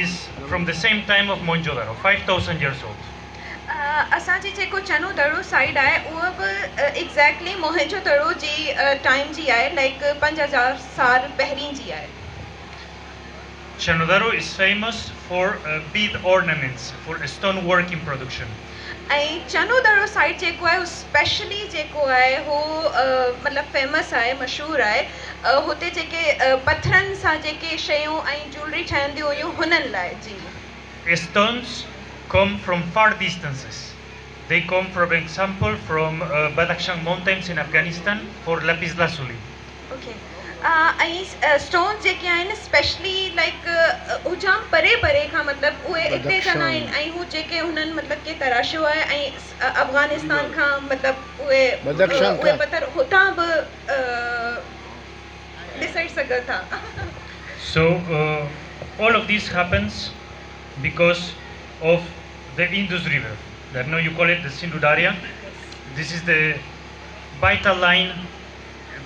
is from the same time of Mohenjo-daro, 5,000 years old. असांजी जेको चनो Daro side आहे उहा बि एग्ज़ैक्टली मोहनजो दड़ो जी टाइम जी आहे, लाइक 5000 साल पहिरीं जी आहे. Chanodaro is famous for bead ornaments, for stonework in production. ऐं चनो दड़ो साइड जेको आहे स्पेशली जेको आहे हो मतिलबु फेमस आहे, मशहूरु आहे. हुते जेके पथरनि सां जेके शयूं ऐं ज्वेलरी ठहंदियूं हुयूं हुननि लाइ जी. Stones come from far distances. They come, for example, from Badakhshan Mountains in Afghanistan for lapis lazuli. Okay. ऐं स्टोन्स जेके आहिनि स्पेशली लाइक हू जाम परे परे खां मतिलबु उहे हिते जना आहिनि ऐं हू जेके हुननि मतिलबु के तराशियो आहे ऐं अफगानिस्तान खां मतिलबु उहे पथर हुतां बि ॾिसणु सघनि था. So all of this happens because of the Indus River. That now you call it the Sindhu Darya. This is the vital line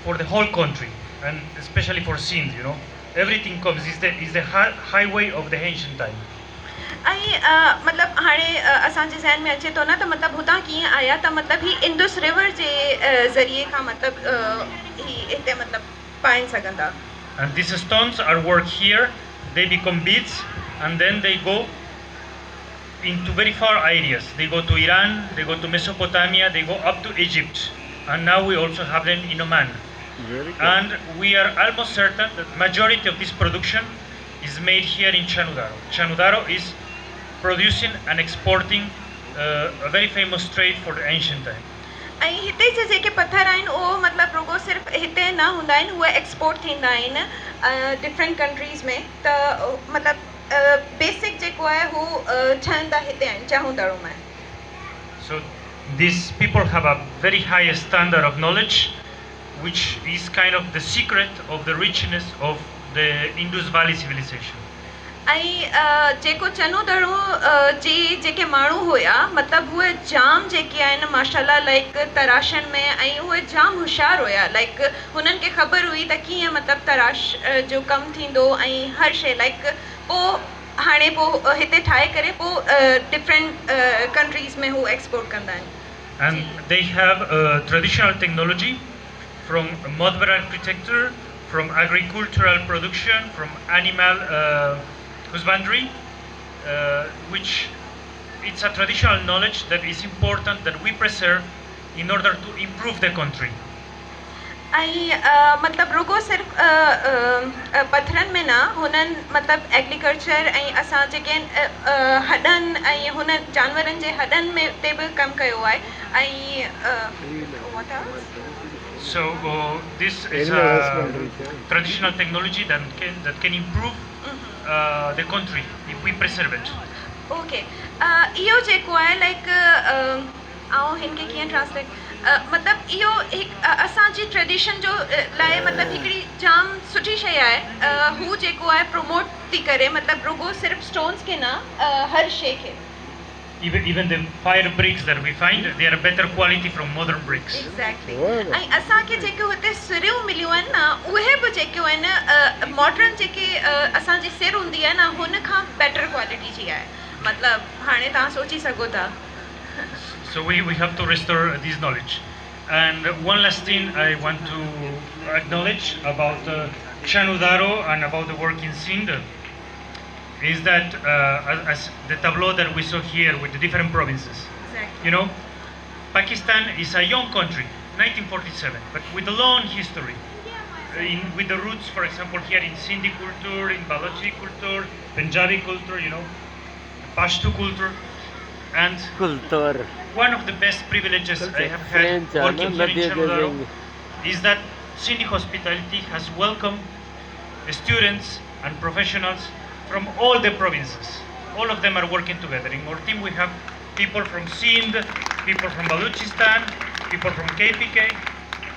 for the whole country, and especially for Sindh. You know, everything comes. Is the highway of the ancient time. ऐं मतिलबु हाणे असांजे ज़हन में अचे थो न त मतिलबु हुतां कीअं आया, त मतिलबु ही इंडस रिवर जे ज़रिए खां मतिलबु ही हिते मतिलबु पाइनि सघनि था. And these stones are worked here. They become beads, and then they go into very far areas. They go to Iran, they go to Mesopotamia, they go up to Egypt, and now we also have them in Oman. And we are almost certain that majority of this production is made here in Chanodaro. Chanodaro is producing and exporting a very famous trade for the ancient time. ऐं हिते जे जेके पथर आहिनि उहो मतिलबु रुगो सिर्फ़ु हिते न हूंदा आहिनि, उहे एक्सपोर्ट थींदा आहिनि डिफरेंट कंट्रीज़ में. त मतिलबु बेसिक जेको आहे हू ठहंदा हिते आहिनि चणोदड़ो में. So these people have a very high standard of knowledge, which is kind of the secret of the richness of the Indus Valley civilization. ऐं जेको चणोदड़ो जी जेके माण्हू हुया मतिलबु उहे जाम जेके आहिनि माशाल्लाह लाइक तराशनि में ऐं उहे जाम होशियारु हुया. लाइक हुननि खे ख़बर हुई त कीअं मतिलबु तराश जो कमु थींदो ऐं हर शइ लाइक पोइ हाणे पोइ हिते ठाहे करे पोइ डिफरेंट कंट्रीज़ में हू एक्सपोर्ट कंदा आहिनि. And they have traditional technology from modern architecture, from agricultural production, from animal husbandry, which it's a traditional knowledge that is important that we preserve in order to improve the country. ऐं मतिलबु रुगो सिर्फ़ु पथरनि में न हुननि मतिलबु agriculture ऐं असां जेके हॾनि ऐं हुन जानवरनि जे हॾनि में ते बि कमु कयो आहे. ऐं So this is a traditional technology that can improve the country if we preserve it. Okay. इहो जेको आहे लाइक ऐं हिन खे कीअं ट्रांसलेट मतिलबु इहो हिकु असांजी ट्रेडिशन जो लाइ मतिलबु हिकिड़ी जाम सुठी शइ आहे. हू जेको आहे प्रमोट थी करे मतिलबु रुगो सिर्फ़ु स्टोन्स खे न हर शइ खे. Even the fire bricks that we find, they are better quality from modern bricks. Exactly. ऐं असांखे जेके हुते सिरियूं मिलियूं आहिनि न उहे बि जेके आहिनि मॉडर्न जेके असांजी सिर हूंदी आहे न हुन खां बेटर क्वालिटी जी आहे. मतिलबु हाणे तव्हां सोची सघो था. So we have to restore this knowledge. And one last thing I want to acknowledge about Chanodaro and about the work in Sindh is that as the tableau that we saw here with the different provinces. Exactly. You know, Pakistan is a young country, 1947, but with a long history. With the roots, for example, here in Sindhi culture, in Balochi culture, Punjabi culture, you know, Pashto culture. And one of the best privileges I have had working here in Chanodaro is that Sindhi hospitality has welcomed students and professionals from all the provinces. All of them are working together. In our team we have people from Sindh, people from Balochistan, people from KPK,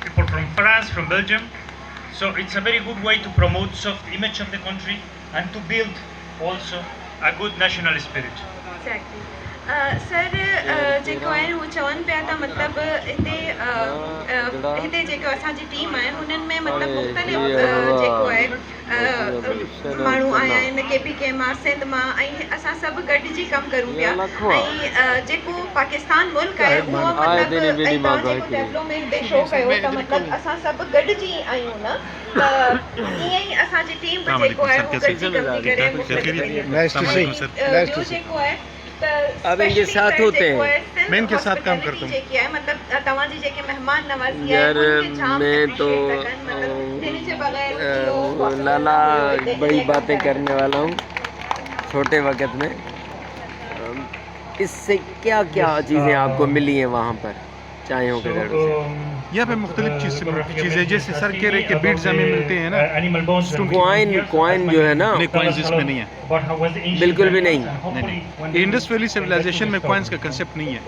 people from France, from Belgium. So it's a very good way to promote soft image of the country and to build also a good national spirit. Exactly. Sir जेको आहे हू चवनि पिया था मतिलबु हिते जेको असांजी टीम आहे हुननि में मतिलबु मुख़्तलिफ़ जेको आहे माण्हू आया आहिनि KPK मां सिंध मां ऐं असां सभु गॾिजी कमु करूं पिया ऐं जेको पाकिस्तान मुल्क आहे उहो मतिलबु ऐं तव्हां जेको डेवलपमेंट ते शो कयो त मतिलबु असां सभु गॾिजी आहियूं न त ईअं ई असांजी टीम बि जेको आहे उहो गॾिजी कमु थी करे ॿियो जेको आहे अब इनके साथ होते हैं। मैं इनके साथ काम करता हूँ। मतलब तव्हांजी जेके मेहमान नवाज़ी है यार मैं तो लाला बड़ी बातें करने वाला हूँ छोटे वक्त में। इससे क्या क्या चीज़ें आपको मिली हैं वहाँ पर चायों के दरों से? यहाँ पे मुख्तलिफ चीज़ें जैसे सर कह रहे कि बीड्स हमें मिलते हैं ना, कॉइन जो है ना, कॉइन्स इसमें नहीं है, बिल्कुल भी नहीं। इंडस वैली सिविलाइजेशन में कॉइन्स का कंसेप्ट नहीं है।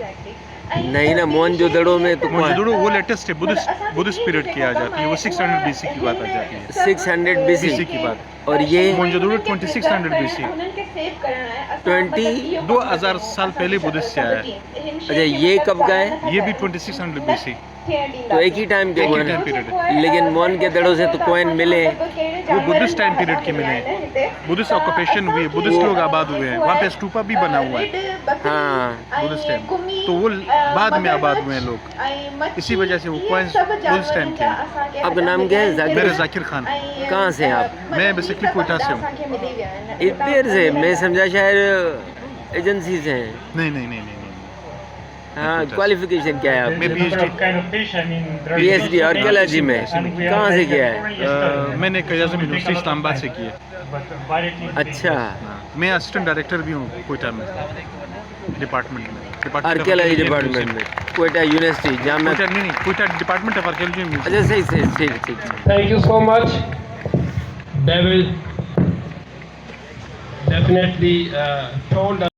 नहीं ना, मोहनजोदड़ो में तो मोहनजोदड़ो वो लेटेस्ट है, बुद्धिस्ट पीरियड की आ जाती है, वो 600 BC की बात आ जाती है, 600 BC की बात। और ये मोहनजोदड़ो 2600 BC, 2000 साल पहले बुद्धिस्ट से आया है। अच्छा, ये कब का है? ये भी 2600 BC। तो एक ही टाइम के एक ही कॉइन टाइम पीरियड है। लेकिन मोहन के दड़ों से तो कॉइन मिले, वो बुद्धिस्ट टाइम पीरियड के मिले हैं, बुद्धिस्ट ऑक्यूपेशन हुई है, बुद्धिस्ट लोग आबाद हुए हैं, वहाँ पे स्तूपा भी बना हुआ है, हाँ, बुद्धिस्ट टाइम, तो वो बाद में आबाद हुए हैं लोग, इसी वजह से वो कॉइन्स बुद्धिस्ट टाइम के हैं। आपका नाम क्या है? मेरा जाकिर खान। कहाँ से हैं आप? मैं बेसिकली कोयटा से हूँ। इधर से? मैं समझा शायद एजेंसी से हैं। नहीं, हाँ, क्वालिफिकेशन क्या है आपकी? मैं PhD आर्कियोलॉजी में कहाँ से किया है? मैंने कयाज़म यूनिवर्सिटी इस्लामाबाद से किया है। अच्छा, मैं असिस्टेंट डायरेक्टर भी हूँ कोयटा में, डिपार्टमेंट में, आर्कियोलॉजी डिपार्टमेंट में, कोयटा यूनिवर्सिटी जामिया। नहीं, कोयटा डिपार्टमेंट ऑफ आर्कियोलॉजी में। अच्छा, सही ठीक। Thank you so much. They will definitely told us